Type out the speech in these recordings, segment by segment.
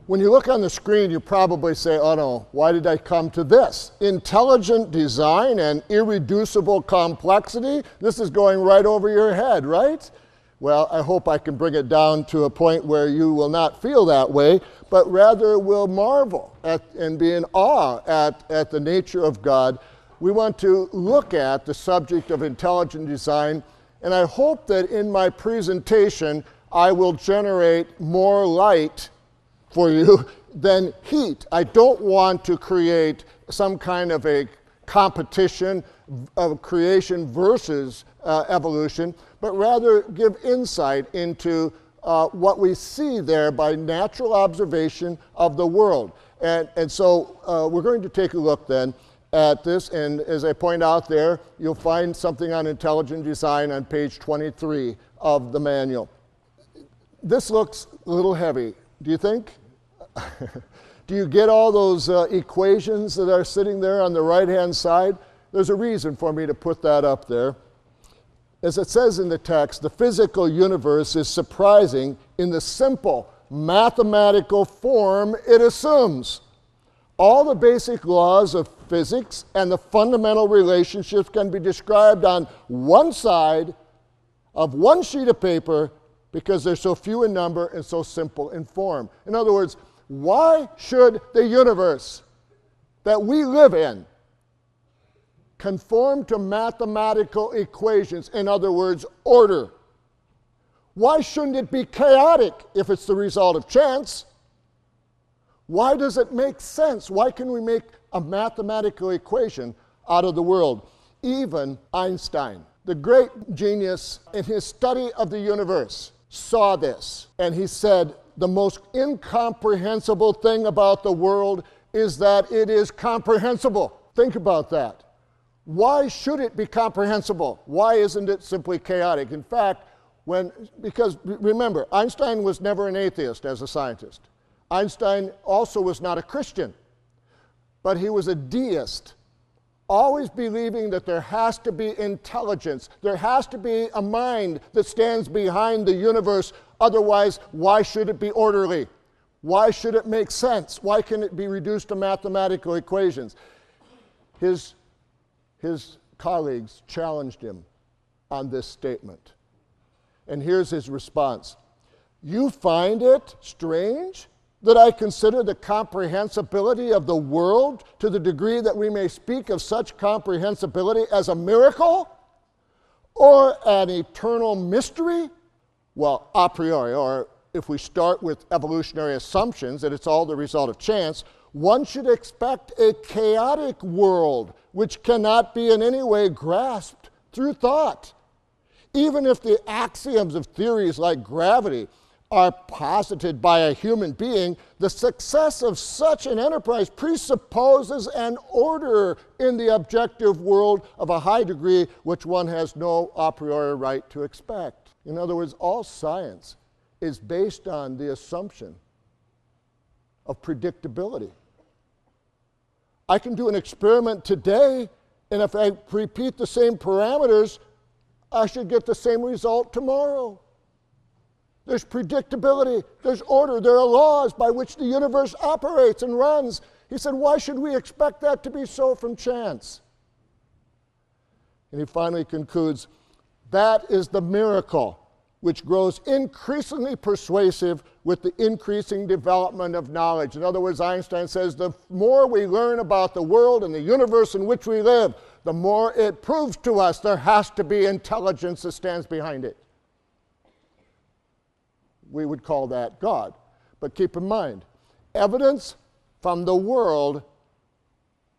When you look on the screen, you probably say, oh no, why did I come to this? Intelligent design and irreducible complexity? This is going right over your head, right? Well, I hope I can bring it down to a point where you will not feel that way, but rather will marvel at and be in awe at the nature of God. We want to look at the subject of intelligent design, and I hope that in my presentation I will generate more light for you than heat. I don't want to create some kind of a competition of creation versus evolution, but rather give insight into what we see there by natural observation of the world. And so we're going to take a look then at this, and as I point out there, you'll find something on intelligent design on page 23 of the manual. This looks a little heavy, do you think? Do you get all those equations that are sitting there on the right-hand side? There's a reason for me to put that up there. As it says in the text, the physical universe is surprising in the simple mathematical form it assumes. All the basic laws of physics and the fundamental relationships can be described on one side of one sheet of paper because they're so few in number and so simple in form. In other words, why should the universe that we live in conform to mathematical equations? In other words, order. Why shouldn't it be chaotic if it's the result of chance? Why does it make sense? Why can we make a mathematical equation out of the world? Even Einstein, the great genius, in his study of the universe, saw this, and he said, the most incomprehensible thing about the world is that it is comprehensible. Think about that. Why should it be comprehensible? Why isn't it simply chaotic? In fact, because remember, Einstein was never an atheist as a scientist. Einstein also was not a Christian, but he was a deist, always believing that there has to be intelligence, there has to be a mind that stands behind the universe. Otherwise, why should it be orderly? Why should it make sense? Why can it be reduced to mathematical equations? His colleagues challenged him on this statement. And here's his response. You find it strange that I consider the comprehensibility of the world to the degree that we may speak of such comprehensibility as a miracle or an eternal mystery? Well, a priori, or if we start with evolutionary assumptions that it's all the result of chance, one should expect a chaotic world which cannot be in any way grasped through thought. Even if the axioms of theories like gravity are posited by a human being, the success of such an enterprise presupposes an order in the objective world of a high degree which one has no a priori right to expect. In other words, all science is based on the assumption of predictability. I can do an experiment today, and if I repeat the same parameters, I should get the same result tomorrow. There's predictability, there's order, there are laws by which the universe operates and runs. He said, why should we expect that to be so from chance? And he finally concludes, that is the miracle which grows increasingly persuasive with the increasing development of knowledge. In other words, Einstein says, the more we learn about the world and the universe in which we live, the more it proves to us there has to be intelligence that stands behind it. We would call that God. But keep in mind, evidence from the world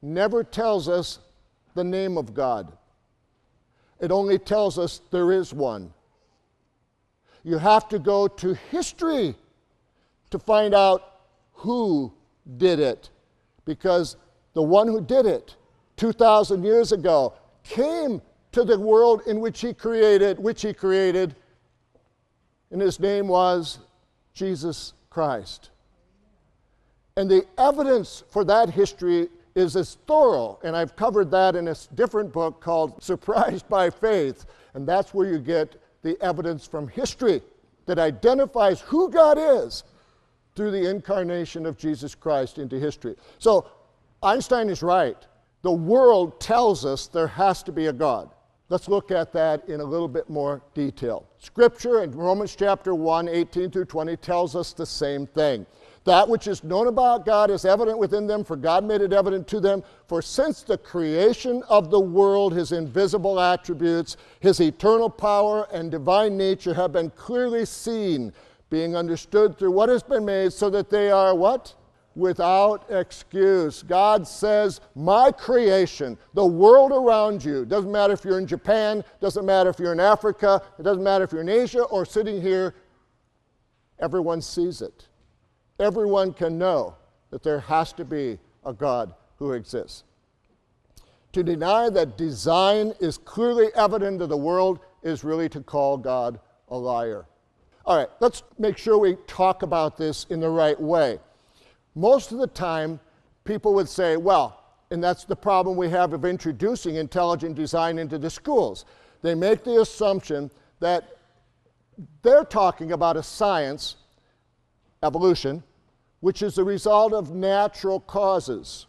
never tells us the name of God. It only tells us there is one. You have to go to history to find out who did it, because the one who did it 2,000 years ago came to the world in which he created, and his name was Jesus Christ. And the evidence for that history is as thorough, and I've covered that in a different book called Surprised by Faith, and that's where you get the evidence from history that identifies who God is through the incarnation of Jesus Christ into history. So Einstein is right. The world tells us there has to be a God. Let's look at that in a little bit more detail. Scripture in Romans chapter 1, 18 through 20 tells us the same thing. That which is known about God is evident within them, for God made it evident to them. For since the creation of the world, his invisible attributes, his eternal power and divine nature have been clearly seen, being understood through what has been made, so that they are what? Without excuse. God says, my creation, the world around you, doesn't matter if you're in Japan, doesn't matter if you're in Africa, it doesn't matter if you're in Asia or sitting here, everyone sees it. Everyone can know that there has to be a God who exists. To deny that design is clearly evident to the world is really to call God a liar. All right, let's make sure we talk about this in the right way. Most of the time, people would say, well, and that's the problem we have of introducing intelligent design into the schools. They make the assumption that they're talking about a science, evolution, which is the result of natural causes.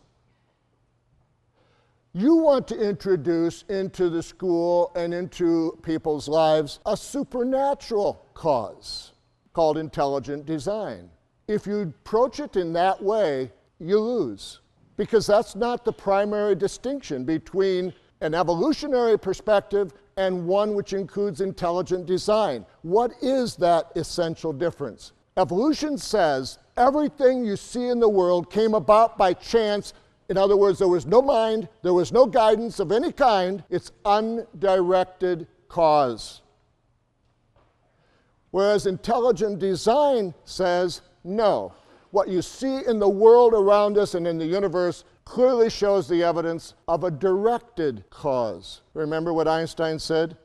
You want to introduce into the school and into people's lives a supernatural cause called intelligent design. If you approach it in that way, you lose, because that's not the primary distinction between an evolutionary perspective and one which includes intelligent design. What is that essential difference? Evolution says everything you see in the world came about by chance. In other words, there was no mind, there was no guidance of any kind. It's undirected cause. Whereas intelligent design says, no. What you see in the world around us and in the universe clearly shows the evidence of a directed cause. Remember what Einstein said?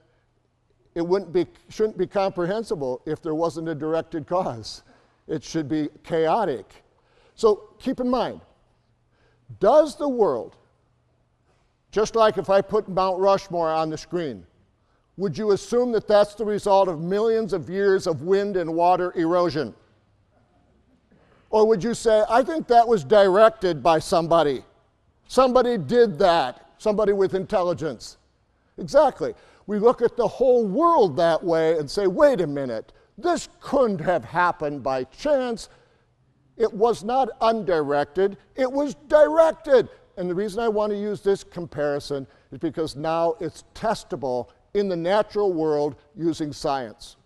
It shouldn't be comprehensible if there wasn't a directed cause. It should be chaotic. So keep in mind, does the world, just like if I put Mount Rushmore on the screen, would you assume that that's the result of millions of years of wind and water erosion? Or would you say, I think that was directed by somebody. Somebody did that, somebody with intelligence. Exactly. We look at the whole world that way and say, wait a minute, this couldn't have happened by chance. It was not undirected, it was directed. And the reason I want to use this comparison is because now it's testable in the natural world using science.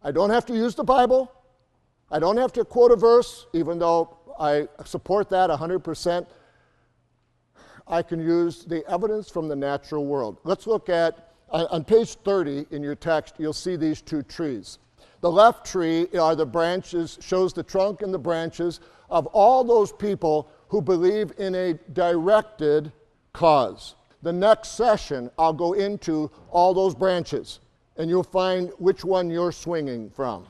I don't have to use the Bible. I don't have to quote a verse, even though I support that 100%. I can use the evidence from the natural world. Let's look at, on page 30 in your text, you'll see these two trees. The left tree are the branches, shows the trunk and the branches of all those people who believe in a directed cause. The next session, I'll go into all those branches, and you'll find which one you're swinging from.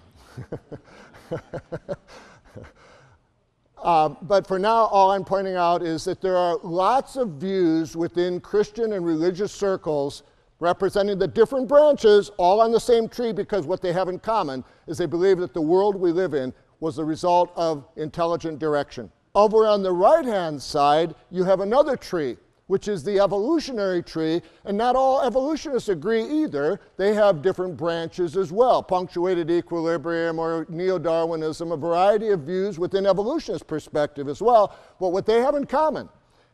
But for now, all I'm pointing out is that there are lots of views within Christian and religious circles representing the different branches, all on the same tree, because what they have in common is they believe that the world we live in was the result of intelligent direction. Over on the right-hand side, you have another tree, which is the evolutionary tree, and not all evolutionists agree either. They have different branches as well, punctuated equilibrium or neo-Darwinism, a variety of views within evolutionist perspective as well. But what they have in common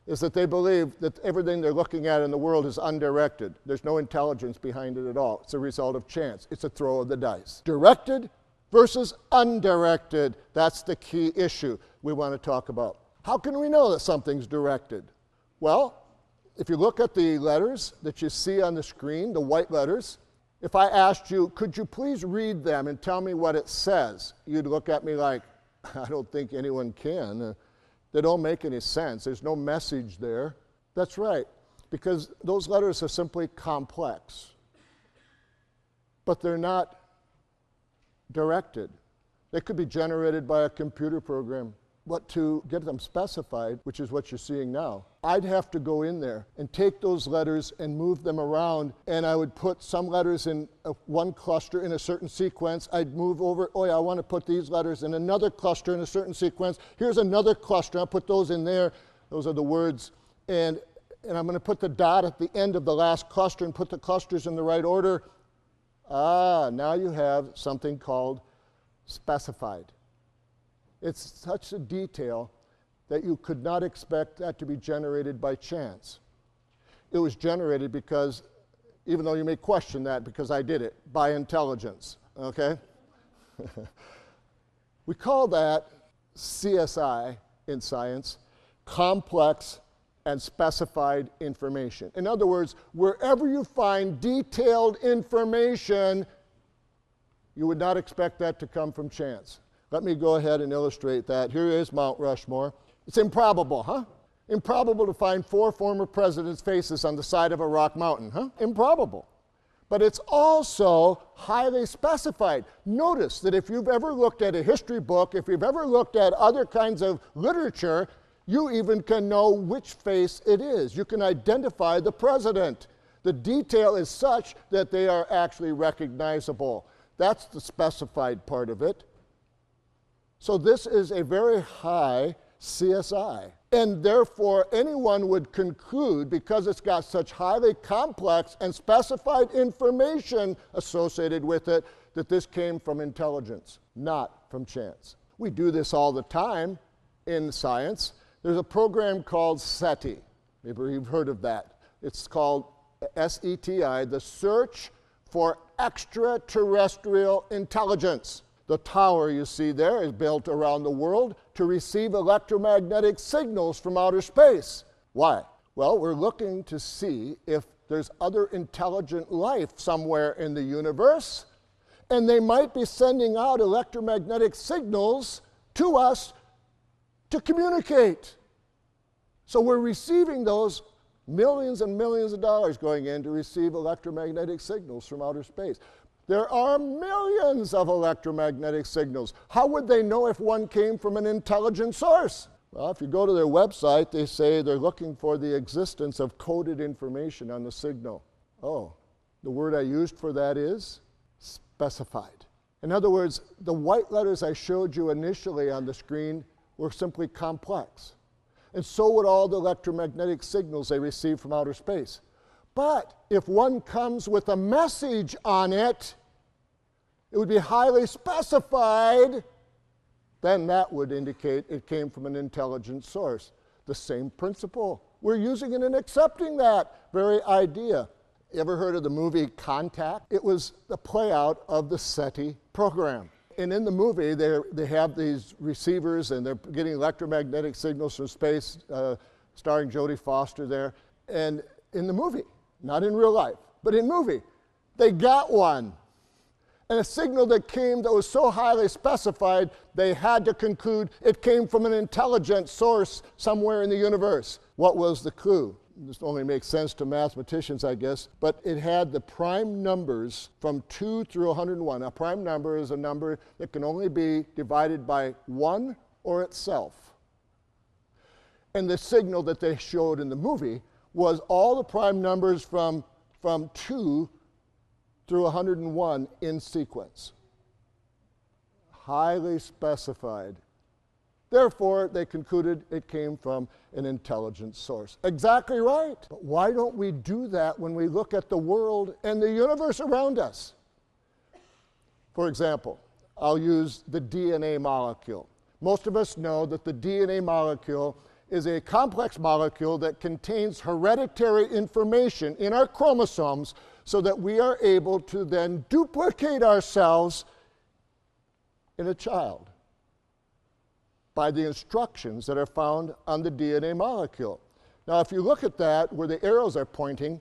is that they believe that everything they're looking at in the world is undirected. There's no intelligence behind it at all. It's a result of chance. It's a throw of the dice. Directed versus undirected, that's the key issue we want to talk about. How can we know that something's directed? Well, if you look at the letters that you see on the screen, the white letters, if I asked you, could you please read them and tell me what it says? You'd look at me like, I don't think anyone can. They don't make any sense. There's no message there. That's right, because those letters are simply complex. But they're not directed. They could be generated by a computer program. But to get them specified, which is what you're seeing now, I'd have to go in there and take those letters and move them around, and I would put some letters in one cluster in a certain sequence. I'd move over, oh yeah, I want to put these letters in another cluster in a certain sequence. Here's another cluster, I'll put those in there. Those are the words. And I'm going to put the dot at the end of the last cluster and put the clusters in the right order. Now you have something called specified. It's such a detail that you could not expect that to be generated by chance. It was generated because, even though you may question that, because I did it, by intelligence, okay? We call that CSI in science, complex and specified information. In other words, wherever you find detailed information, you would not expect that to come from chance. Let me go ahead and illustrate that. Here is Mount Rushmore. It's improbable, huh? Improbable to find 4 former presidents' faces on the side of a rock mountain, huh? Improbable. But it's also highly specified. Notice that if you've ever looked at a history book, if you've ever looked at other kinds of literature, you even can know which face it is. You can identify the president. The detail is such that they are actually recognizable. That's the specified part of it. So this is a very high CSI. And therefore, anyone would conclude, because it's got such highly complex and specified information associated with it, that this came from intelligence, not from chance. We do this all the time in science. There's a program called SETI. Maybe you've heard of that. It's called SETI, the Search for Extraterrestrial Intelligence. The tower you see there is built around the world to receive electromagnetic signals from outer space. Why? Well, we're looking to see if there's other intelligent life somewhere in the universe, and they might be sending out electromagnetic signals to us to communicate. So we're receiving those, millions and millions of dollars going in to receive electromagnetic signals from outer space. There are millions of electromagnetic signals. How would they know if one came from an intelligent source? Well, if you go to their website, they say they're looking for the existence of coded information on the signal. Oh, the word I used for that is specified. In other words, the white letters I showed you initially on the screen were simply complex. And so would all the electromagnetic signals they receive from outer space. But if one comes with a message on it, it would be highly specified, then that would indicate it came from an intelligent source. The same principle. We're using it and accepting that very idea. You ever heard of the movie Contact? It was the play out of the SETI program. And in the movie, they have these receivers and they're getting electromagnetic signals from space, starring Jodie Foster there. And in the movie, not in real life, but in movie, they got one. And a signal that came that was so highly specified, they had to conclude it came from an intelligent source somewhere in the universe. What was the clue? This only makes sense to mathematicians, I guess, but it had the prime numbers from 2 through 101. A prime number is a number that can only be divided by 1 or itself. And the signal that they showed in the movie was all the prime numbers from 2 through 101 in sequence. Highly specified. Therefore, they concluded it came from an intelligent source. Exactly right. But why don't we do that when we look at the world and the universe around us? For example, I'll use the DNA molecule. Most of us know that the DNA molecule is a complex molecule that contains hereditary information in our chromosomes so that we are able to then duplicate ourselves in a child by the instructions that are found on the DNA molecule. Now, if you look at that, where the arrows are pointing,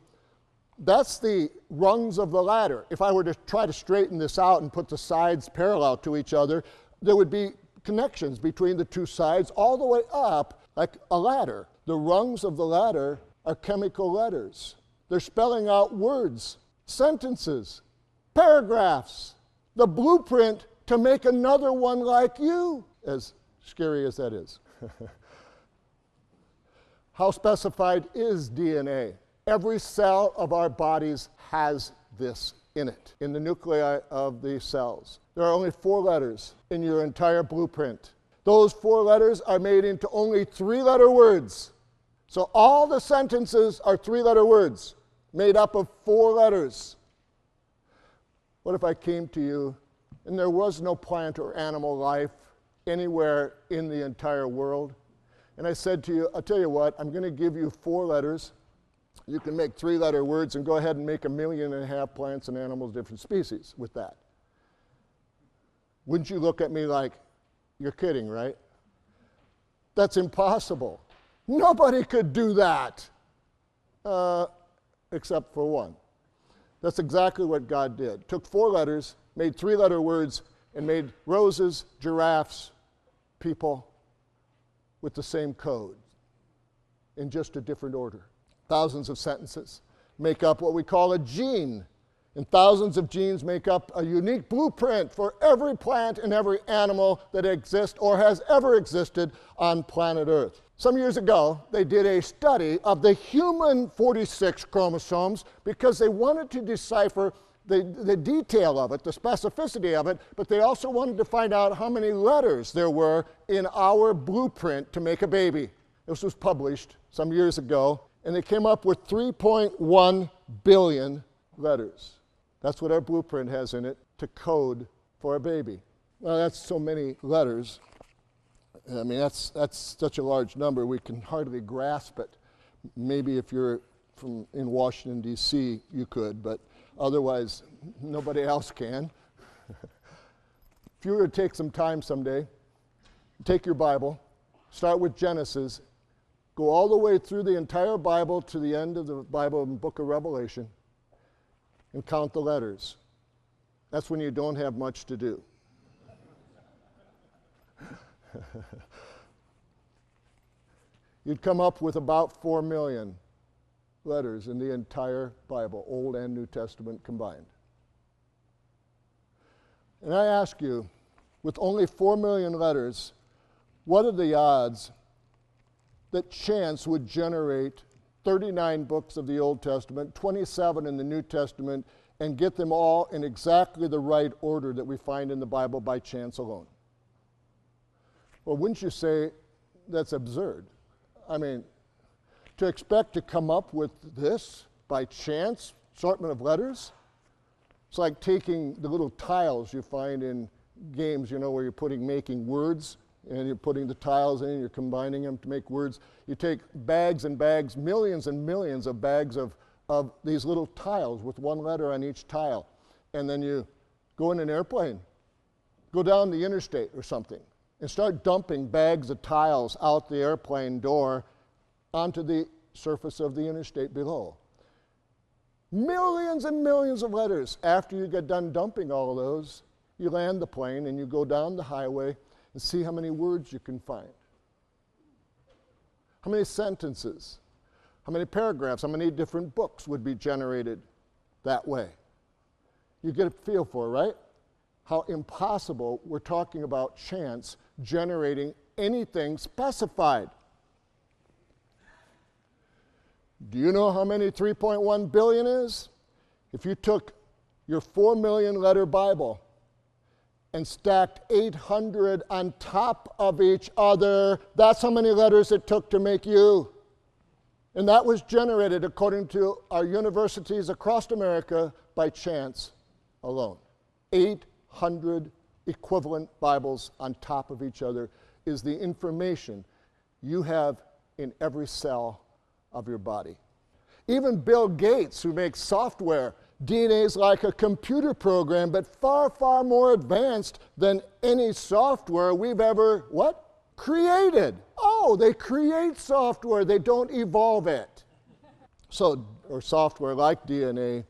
that's the rungs of the ladder. If I were to try to straighten this out and put the sides parallel to each other, there would be connections between the two sides all the way up like a ladder. The rungs of the ladder are chemical letters. They're spelling out words, sentences, paragraphs, the blueprint to make another one like you, as scary as that is. How specified is DNA? Every cell of our bodies has this in it, in the nuclei of the cells. There are only 4 letters in your entire blueprint. Those 4 letters are made into only 3-letter words. So all the sentences are 3-letter words made up of 4 letters. What if I came to you and there was no plant or animal life anywhere in the entire world? And I said to you, I'll tell you what, I'm going to give you 4 letters. You can make 3-letter words and go ahead and make 1.5 million plants and animals, different species with that. Wouldn't you look at me like, you're kidding, right? That's impossible. Nobody could do that, except for one. That's exactly what God did. Took 4 letters, made 3-letter words, and made roses, giraffes, people with the same code in just a different order. Thousands of sentences make up what we call a gene, and thousands of genes make up a unique blueprint for every plant and every animal that exists or has ever existed on planet Earth. Some years ago, they did a study of the human 46 chromosomes because they wanted to decipher the detail of it, the specificity of it, but they also wanted to find out how many letters there were in our blueprint to make a baby. This was published some years ago, and they came up with 3.1 billion letters. That's what our blueprint has in it to code for a baby. Well, that's so many letters. I mean, that's such a large number, we can hardly grasp it. Maybe if you're in Washington, D.C., you could, but otherwise, nobody else can. If you were to take some time someday, take your Bible, start with Genesis, go all the way through the entire Bible to the end of the Bible in the book of Revelation, and count the letters. That's when you don't have much to do. You'd come up with about 4 million letters in the entire Bible, Old and New Testament combined. And I ask you, with only 4 million letters, what are the odds that chance would generate 39 books of the Old Testament, 27 in the New Testament, and get them all in exactly the right order that we find in the Bible by chance alone? Well, wouldn't you say that's absurd? I mean, to expect to come up with this by chance, assortment of letters, it's like taking the little tiles you find in games, you know, where you're making words, and you're putting the tiles in, you're combining them to make words. You take bags and bags, millions and millions of bags of these little tiles with 1 letter on each tile, and then you go in an airplane, go down the interstate or something, and start dumping bags of tiles out the airplane door onto the surface of the interstate below. Millions and millions of letters. After you get done dumping all of those, you land the plane and you go down the highway and see how many words you can find. How many sentences, how many paragraphs, how many different books would be generated that way. You get a feel for it, right? How impossible we're talking about chance generating anything specified. Do you know how many 3.1 billion is? If you took your 4 million letter Bible and stacked 800 on top of each other, that's how many letters it took to make you. And that was generated, according to our universities across America, by chance alone. 800 equivalent Bibles on top of each other is the information you have in every cell of your body. Even Bill Gates, who makes software, DNA is like a computer program, but far, far more advanced than any software we've ever, created. Oh, they create software, they don't evolve it. So, or software like DNA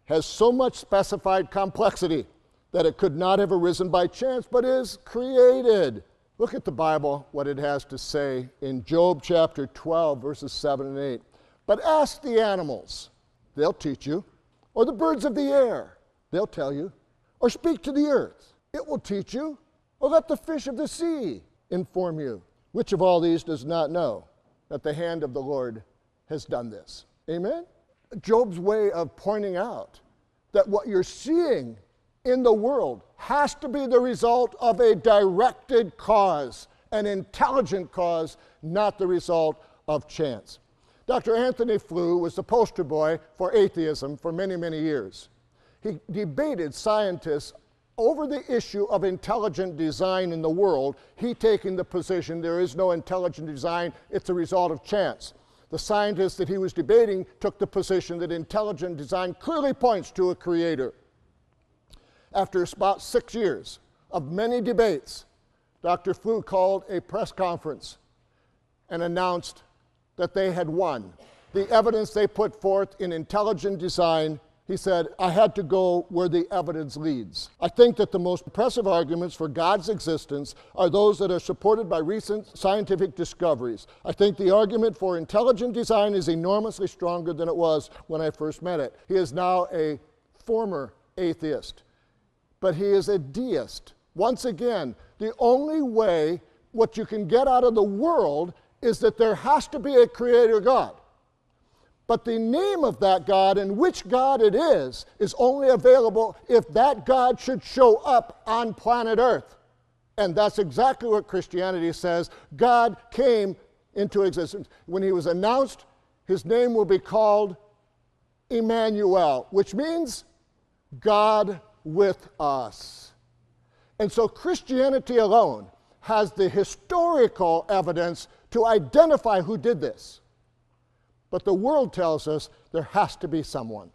has so much specified complexity that it could not have arisen by chance, but is created. Look at the Bible, what it has to say in Job chapter 12, verses 7 and 8. But ask the animals, they'll teach you, or the birds of the air, they'll tell you, or speak to the earth, it will teach you, or let the fish of the sea inform you. Which of all these does not know that the hand of the Lord has done this? Amen? Job's way of pointing out that what you're seeing in the world has to be the result of a directed cause, an intelligent cause, not the result of chance. Dr. Anthony Flew was the poster boy for atheism for many, many years. He debated scientists over the issue of intelligent design in the world, he taking the position there is no intelligent design, it's a result of chance. The scientists that he was debating took the position that intelligent design clearly points to a creator. After about 6 years of many debates, Dr. Flew called a press conference and announced that they had won. The evidence they put forth in intelligent design, he said, I had to go where the evidence leads. I think that the most impressive arguments for God's existence are those that are supported by recent scientific discoveries. I think the argument for intelligent design is enormously stronger than it was when I first met it. He is now a former atheist, but he is a deist. Once again, the only way what you can get out of the world is that there has to be a creator God. But the name of that God and which God it is only available if that God should show up on planet Earth. And that's exactly what Christianity says. God came into existence. When he was announced, his name will be called Emmanuel, which means God with us. And so Christianity alone has the historical evidence to identify who did this. But the world tells us there has to be someone.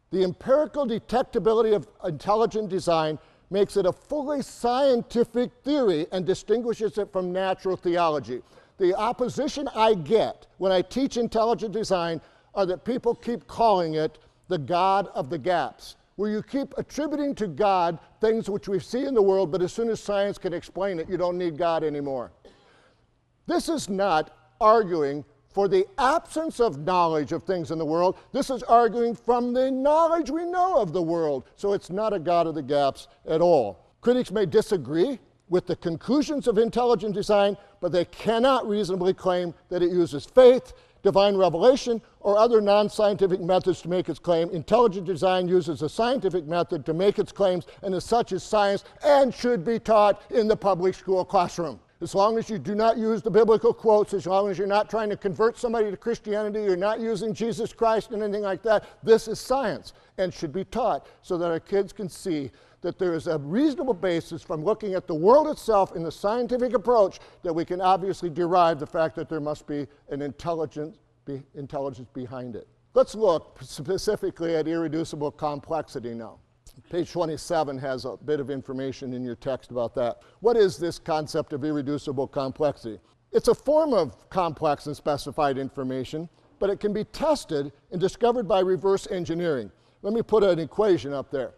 The empirical detectability of intelligent design makes it a fully scientific theory and distinguishes it from natural theology. The opposition I get when I teach intelligent design are that people keep calling it the God of the gaps, where you keep attributing to God things which we see in the world, but as soon as science can explain it, you don't need God anymore. This is not arguing for the absence of knowledge of things in the world. This is arguing from the knowledge we know of the world. So it's not a God of the gaps at all. Critics may disagree with the conclusions of intelligent design, but they cannot reasonably claim that it uses faith, divine revelation, or other non-scientific methods to make its claim. Intelligent design uses a scientific method to make its claims, and as such is science and should be taught in the public school classroom. As long as you do not use the biblical quotes, as long as you're not trying to convert somebody to Christianity, you're not using Jesus Christ and anything like that, this is science and should be taught so that our kids can see that there is a reasonable basis from looking at the world itself in the scientific approach that we can obviously derive the fact that there must be an intelligence behind it. Let's look specifically at irreducible complexity now. Page 27 has a bit of information in your text about that. What is this concept of irreducible complexity? It's a form of complex and specified information, but it can be tested and discovered by reverse engineering. Let me put an equation up there.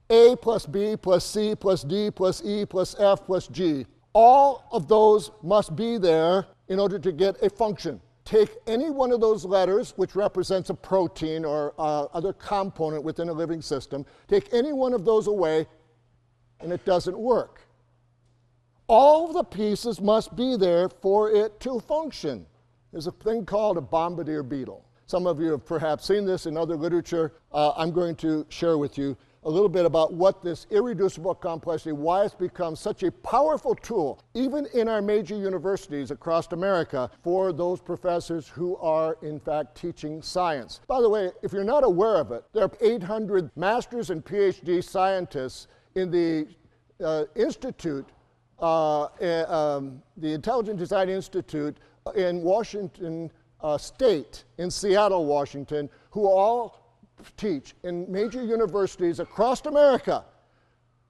A plus B plus C plus D plus E plus F plus G. All of those must be there in order to get a function. Take any one of those letters, which represents a protein or other component within a living system, take any one of those away, and it doesn't work. All the pieces must be there for it to function. There's a thing called a bombardier beetle. Some of you have perhaps seen this in other literature. I'm going to share with you a little bit about what this irreducible complexity, why it's become such a powerful tool, even in our major universities across America, for those professors who are, in fact, teaching science. By the way, if you're not aware of it, there are 800 master's and PhD scientists in the Institute, the Intelligent Design Institute in Washington State, in Seattle, Washington, who all teach in major universities across America,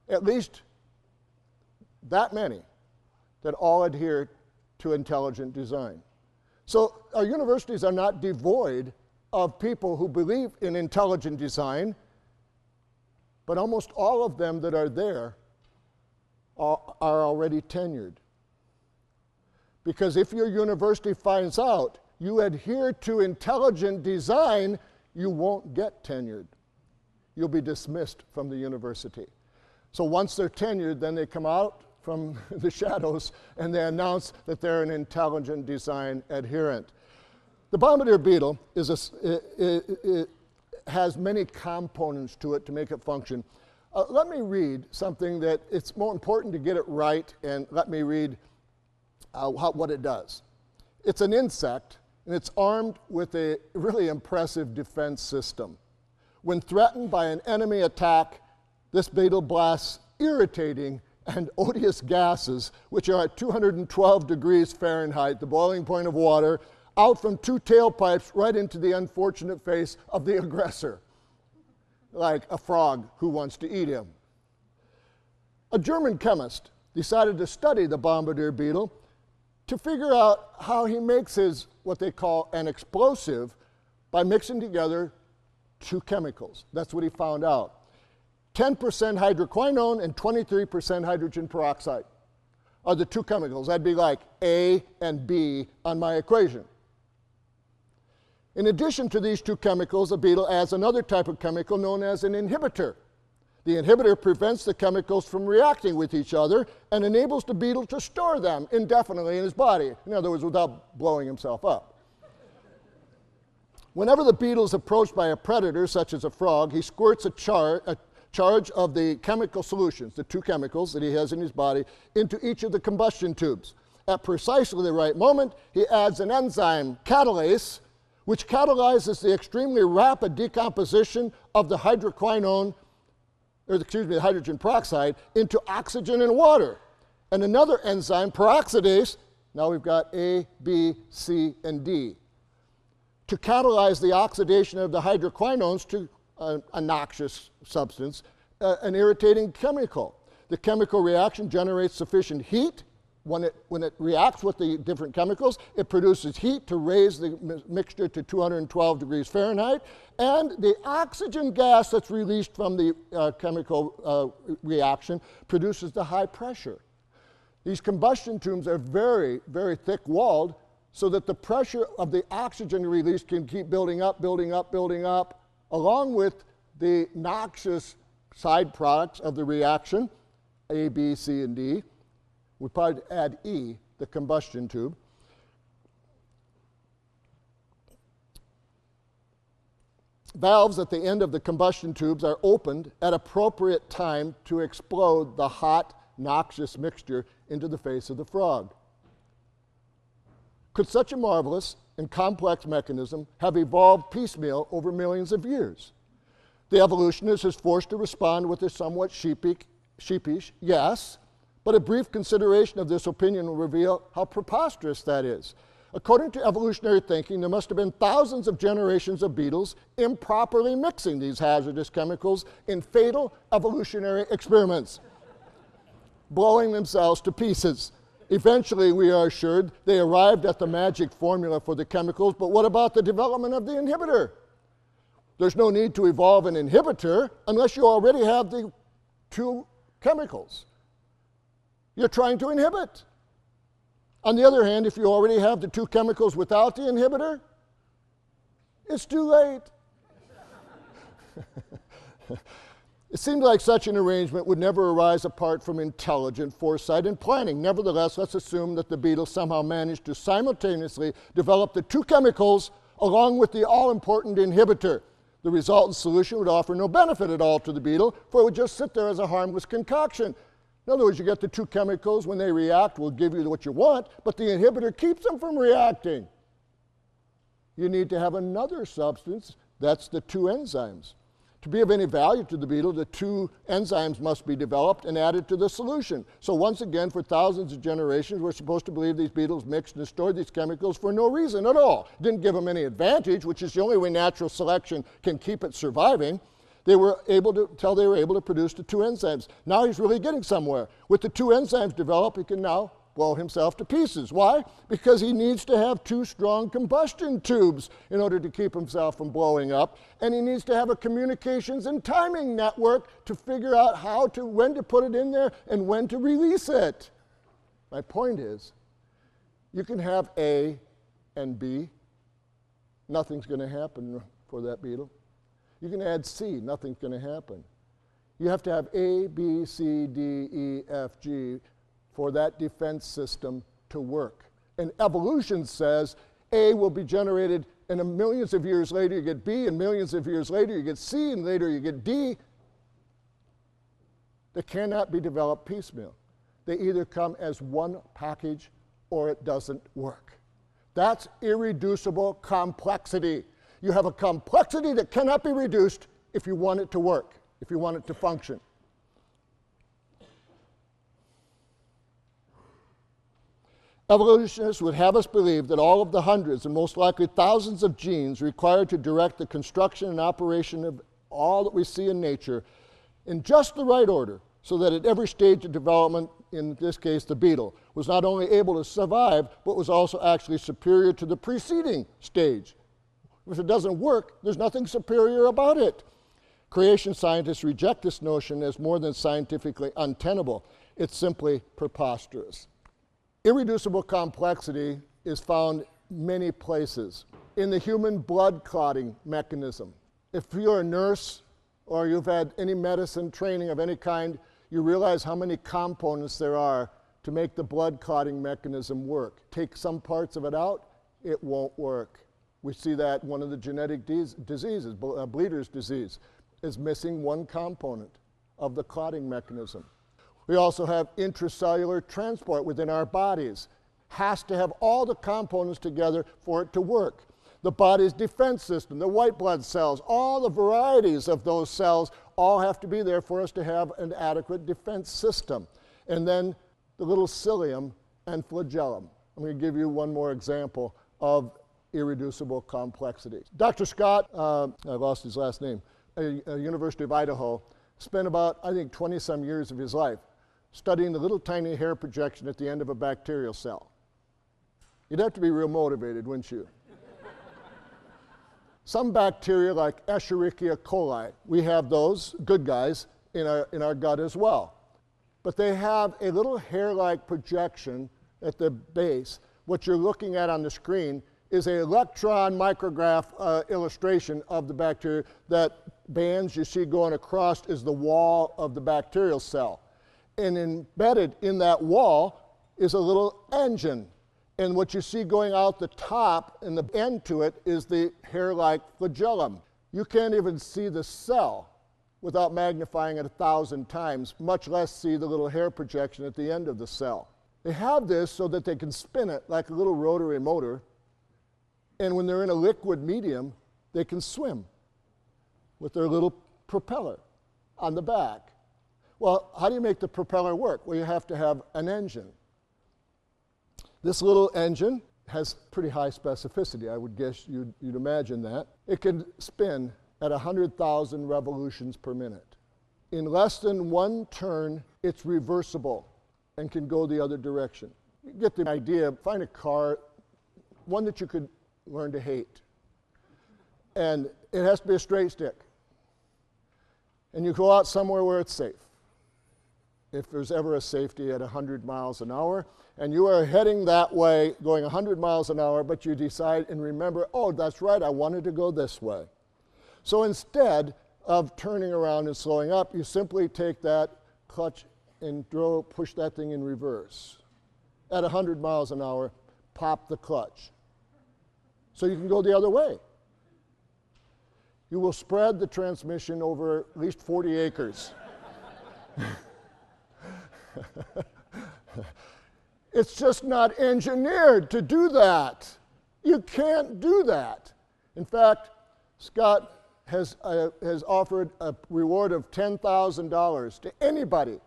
at least that many, that all adhere to intelligent design. So our universities are not devoid of people who believe in intelligent design, but almost all of them that are there are already tenured. Because if your university finds out you adhere to intelligent design, you won't get tenured. You'll be dismissed from the university. So once they're tenured, then they come out from the shadows, and they announce that they're an intelligent design adherent. The bombardier beetle has many components to it to make it function. Let me read something that it's more important to get it right, and let me read what it does. It's an insect, and it's armed with a really impressive defense system. When threatened by an enemy attack, this beetle blasts irritating and odious gases, which are at 212 degrees Fahrenheit, the boiling point of water, out from two tailpipes right into the unfortunate face of the aggressor, like a frog who wants to eat him. A German chemist decided to study the bombardier beetle to figure out how he makes his, what they call an explosive, by mixing together two chemicals. That's what he found out. 10% hydroquinone and 23% hydrogen peroxide are the two chemicals. That'd be like A and B on my equation. In addition to these two chemicals, the beetle adds another type of chemical known as an inhibitor. The inhibitor prevents the chemicals from reacting with each other and enables the beetle to store them indefinitely in his body. In other words, without blowing himself up. Whenever the beetle is approached by a predator, such as a frog, he squirts a charge of the chemical solutions, the two chemicals that he has in his body, into each of the combustion tubes. At precisely the right moment, he adds an enzyme, catalase, which catalyzes the extremely rapid decomposition of the hydroquinone, the hydrogen peroxide, into oxygen and water. And another enzyme, peroxidase, now we've got A, B, C, and D, to catalyze the oxidation of the hydroquinones to a noxious substance, an irritating chemical. The chemical reaction generates sufficient heat. When it reacts with the different chemicals, it produces heat to raise the mixture to 212 degrees Fahrenheit, and the oxygen gas that's released from the chemical reaction produces the high pressure. These combustion tubes are very, very thick-walled, so that the pressure of the oxygen release can keep building up, building up, building up, along with the noxious side products of the reaction, A, B, C, and D. We'd probably add E, the combustion tube. Valves at the end of the combustion tubes are opened at appropriate time to explode the hot, noxious mixture into the face of the frog. Could such a marvelous and complex mechanism have evolved piecemeal over millions of years? The evolutionist is forced to respond with a somewhat sheepish yes, but a brief consideration of this opinion will reveal how preposterous that is. According to evolutionary thinking, there must have been thousands of generations of beetles improperly mixing these hazardous chemicals in fatal evolutionary experiments, blowing themselves to pieces. Eventually, we are assured, they arrived at the magic formula for the chemicals, but what about the development of the inhibitor? There's no need to evolve an inhibitor unless you already have the two chemicals you're trying to inhibit. On the other hand, if you already have the two chemicals without the inhibitor, it's too late. It seemed like such an arrangement would never arise apart from intelligent foresight and planning. Nevertheless, let's assume that the beetle somehow managed to simultaneously develop the two chemicals along with the all-important inhibitor. The resultant solution would offer no benefit at all to the beetle, for it would just sit there as a harmless concoction. In other words, you get the two chemicals, when they react, will give you what you want, but the inhibitor keeps them from reacting. You need to have another substance, that's the two enzymes. To be of any value to the beetle, the two enzymes must be developed and added to the solution. So once again, for thousands of generations, we're supposed to believe these beetles mixed and stored these chemicals for no reason at all. Didn't give them any advantage, which is the only way natural selection can keep it surviving. They were able to produce the two enzymes. Now he's really getting somewhere. With the two enzymes developed, he can now blow himself to pieces. Why? Because he needs to have two strong combustion tubes in order to keep himself from blowing up, and he needs to have a communications and timing network to figure out when to put it in there and when to release it. My point is, you can have A and B, nothing's going to happen for that beetle. You can add C, nothing's going to happen. You have to have A, B, C, D, E, F, G, for that defense system to work. And evolution says A will be generated, and millions of years later you get B, and millions of years later you get C, and later you get D. They cannot be developed piecemeal. They either come as one package or it doesn't work. That's irreducible complexity. You have a complexity that cannot be reduced if you want it to work, if you want it to function. Evolutionists would have us believe that all of the hundreds and most likely thousands of genes required to direct the construction and operation of all that we see in nature in just the right order, so that at every stage of development, in this case the beetle, was not only able to survive, but was also actually superior to the preceding stage. If it doesn't work, there's nothing superior about it. Creation scientists reject this notion as more than scientifically untenable. It's simply preposterous. Irreducible complexity is found many places. In the human blood clotting mechanism. If you're a nurse or you've had any medicine training of any kind, you realize how many components there are to make the blood clotting mechanism work. Take some parts of it out, it won't work. We see that one of the genetic diseases, bleeder's disease, is missing one component of the clotting mechanism. We also have intracellular transport within our bodies. Has to have all the components together for it to work. The body's defense system, the white blood cells, all the varieties of those cells all have to be there for us to have an adequate defense system. And then the little cilium and flagellum. I'm going to give you one more example of irreducible complexity. Dr. Scott, I lost his last name, at University of Idaho, spent about, I think, 20-some years of his life studying the little tiny hair projection at the end of a bacterial cell. You'd have to be real motivated, wouldn't you? Some bacteria like Escherichia coli, we have those good guys in our gut as well. But they have a little hair-like projection at the base. What you're looking at on the screen is an electron micrograph illustration of the bacteria. That bands you see going across is the wall of the bacterial cell. And embedded in that wall is a little engine. And what you see going out the top and the end to it is the hair-like flagellum. You can't even see the cell without magnifying it 1,000 times, much less see the little hair projection at the end of the cell. They have this so that they can spin it like a little rotary motor, and when they're in a liquid medium, they can swim with their little propeller on the back. Well, how do you make the propeller work? Well, you have to have an engine. This little engine has pretty high specificity. I would guess you'd imagine that. It can spin at 100,000 revolutions per minute. In less than one turn, it's reversible and can go the other direction. You get the idea. Find a car, one that you could learn to hate. And it has to be a straight stick. And you go out somewhere where it's safe. If there's ever a safety at 100 miles an hour, and you are heading that way, going 100 miles an hour, but you decide and remember, oh, that's right, I wanted to go this way. So instead of turning around and slowing up, you simply take that clutch and push that thing in reverse. At 100 miles an hour, pop the clutch. So you can go the other way. You will spread the transmission over at least 40 acres. It's just not engineered to do that. You can't do that. In fact, Scott has offered a reward of $10,000 to anybody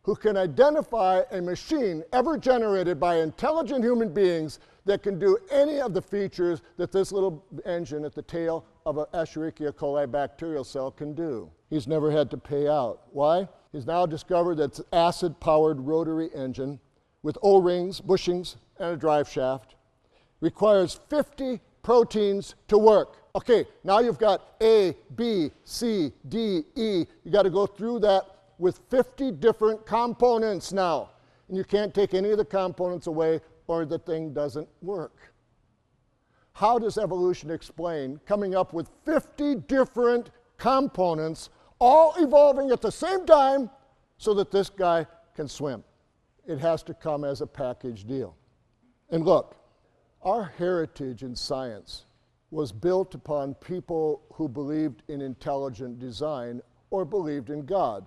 who can identify a machine ever generated by intelligent human beings that can do any of the features that this little engine at the tail of an Escherichia coli bacterial cell can do. He's never had to pay out. Why? He's now discovered that it's an acid-powered rotary engine with O-rings, bushings, and a drive shaft. Requires 50 proteins to work. Okay, now you've got A, B, C, D, E. You got to go through that with 50 different components now. And you can't take any of the components away or the thing doesn't work. How does evolution explain coming up with 50 different components all evolving at the same time so that this guy can swim? it has to come as a package deal. And look, our heritage in science was built upon people who believed in intelligent design or believed in God.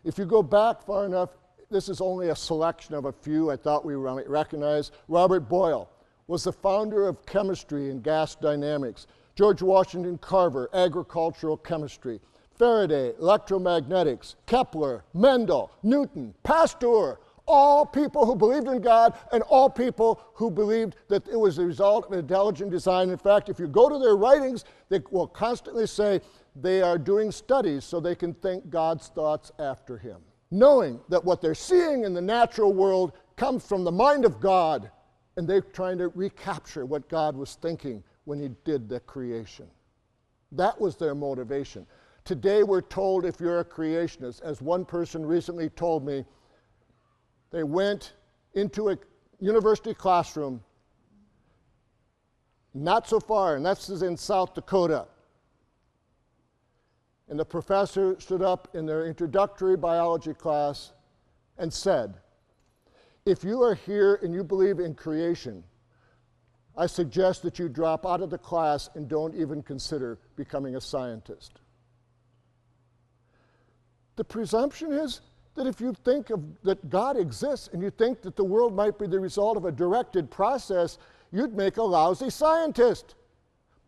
If you go back far enough, this is only a selection of a few I thought we might recognize. Robert Boyle was the founder of chemistry and gas dynamics. George Washington Carver, agricultural chemistry. Faraday, electromagnetics. Kepler, Mendel, Newton, Pasteur, all people who believed in God and all people who believed that it was the result of intelligent design. In fact, if you go to their writings, they will constantly say they are doing studies so they can think God's thoughts after him, knowing that what they're seeing in the natural world comes from the mind of God, and they're trying to recapture what God was thinking when he did the creation. That was their motivation. Today we're told if you're a creationist, as one person recently told me, they went into a university classroom not so far, and that's in South Dakota. And the professor stood up in their introductory biology class and said, if you are here and you believe in creation, I suggest that you drop out of the class and don't even consider becoming a scientist. The presumption is that if you think that God exists and you think that the world might be the result of a directed process, you'd make a lousy scientist.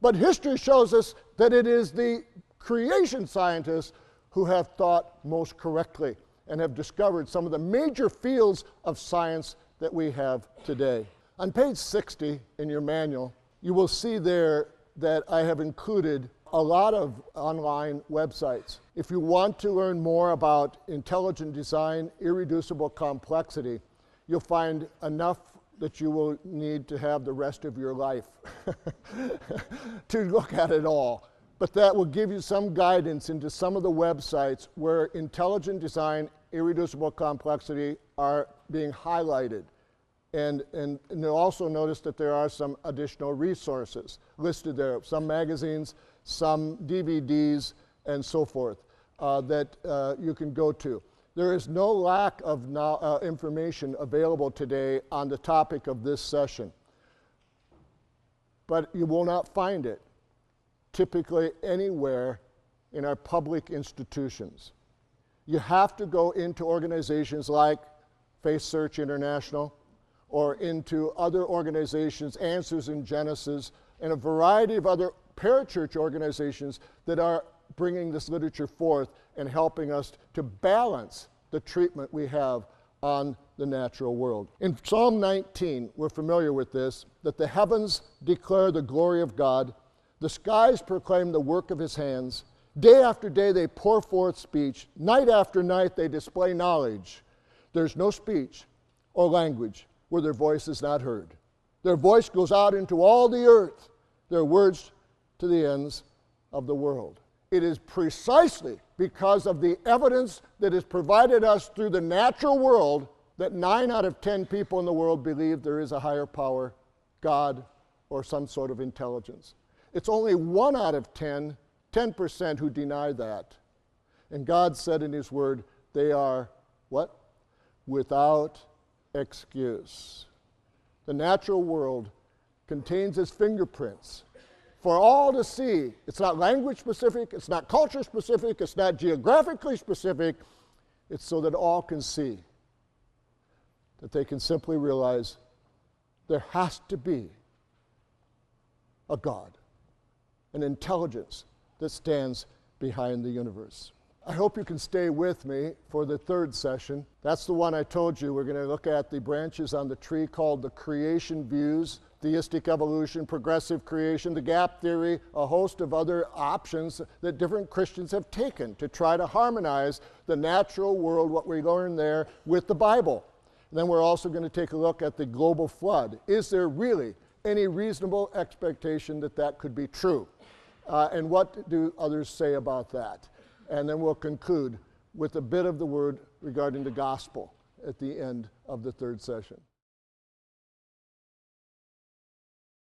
But history shows us that it is the creation scientists who have thought most correctly and have discovered some of the major fields of science that we have today. On page 60 in your manual, you will see there that I have included a lot of online websites. If you want to learn more about intelligent design, irreducible complexity, you'll find enough that you will need to have the rest of your life to look at it all. But that will give you some guidance into some of the websites where intelligent design, irreducible complexity are being highlighted. And you'll also notice that there are some additional resources listed there, some magazines, some DVDs, and so forth, that you can go to. There is no lack of information available today on the topic of this session, but you will not find it typically anywhere in our public institutions. You have to go into organizations like Faith Search International or into other organizations, Answers in Genesis, and a variety of other parachurch organizations that are bringing this literature forth and helping us to balance the treatment we have on the natural world. In Psalm 19, we're familiar with this, that the heavens declare the glory of God, the skies proclaim the work of his hands, day after day they pour forth speech, night after night they display knowledge. There's no speech or language where their voice is not heard. Their voice goes out into all the earth, their words to the ends of the world. It is precisely because of the evidence that is provided us through the natural world that 9 out of 10 people in the world believe there is a higher power, God, or some sort of intelligence. It's only 1 out of 10% who deny that. And God said in his word, they are, what? Without excuse. The natural world contains his fingerprints for all to see. It's not language specific, it's not culture specific, it's not geographically specific. It's so that all can see, that they can simply realize there has to be a God, an intelligence that stands behind the universe. I hope you can stay with me for the third session. That's the one I told you. We're going to look at the branches on the tree called the creation views, theistic evolution, progressive creation, the gap theory, a host of other options that different Christians have taken to try to harmonize the natural world, what we learn there, with the Bible. And then we're also going to take a look at the global flood. Is there really any reasonable expectation that that could be true? And what do others say about that? And then we'll conclude with a bit of the word regarding the gospel at the end of the third session.